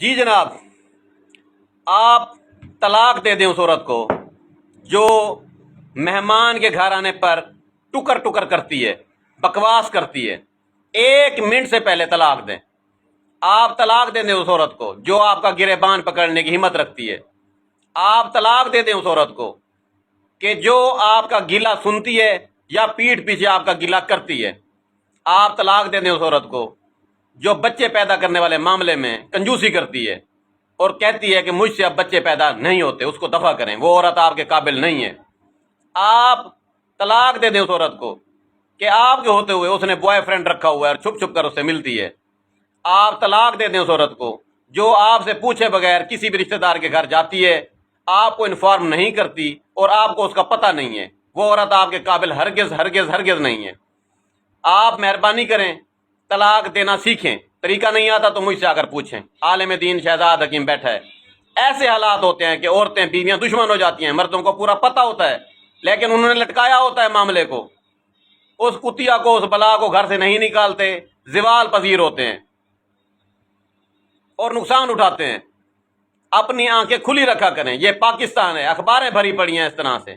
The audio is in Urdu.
جی جناب، آپ طلاق دے دیں اس عورت کو جو مہمان کے گھر آنے پر ٹکر ٹکر کرتی ہے، بکواس کرتی ہے، 1 منٹ سے پہلے طلاق دیں۔ آپ طلاق دے دیں اس عورت کو جو آپ کا گریبان پکڑنے کی ہمت رکھتی ہے۔ آپ طلاق دے دیں اس عورت کو کہ جو آپ کا گلہ سنتی ہے یا پیٹھ پیچھے آپ کا گلہ کرتی ہے۔ آپ طلاق دے دیں اس عورت کو جو بچے پیدا کرنے والے معاملے میں کنجوسی کرتی ہے اور کہتی ہے کہ مجھ سے اب بچے پیدا نہیں ہوتے، اس کو دفع کریں، وہ عورت آپ کے قابل نہیں ہے۔ آپ طلاق دے دیں اس عورت کو کہ آپ کے ہوتے ہوئے اس نے بوائے فرینڈ رکھا ہوا ہے اور چھپ چھپ کر اس سے ملتی ہے۔ آپ طلاق دے دیں اس عورت کو جو آپ سے پوچھے بغیر کسی بھی رشتہ دار کے گھر جاتی ہے، آپ کو انفارم نہیں کرتی اور آپ کو اس کا پتہ نہیں ہے۔ وہ عورت آپ کے قابل ہرگز ہرگز ہرگز نہیں ہے۔ آپ مہربانی کریں، طلاق دینا سیکھیں۔ طریقہ نہیں آتا تو مجھ سے آ کر پوچھیں، عالم دین شہزاد حکیم بیٹھا ہے۔ ایسے حالات ہوتے ہیں کہ عورتیں بیویاں دشمن ہو جاتی ہیں، مردوں کو پورا پتہ ہوتا ہے لیکن انہوں نے لٹکایا ہوتا ہے معاملے کو، اس کتیا کو، اس بلا کو گھر سے نہیں نکالتے، زوال پذیر ہوتے ہیں اور نقصان اٹھاتے ہیں۔ اپنی آنکھیں کھلی رکھا کریں، یہ پاکستان ہے، اخباریں بھری پڑی ہیں اس طرح سے۔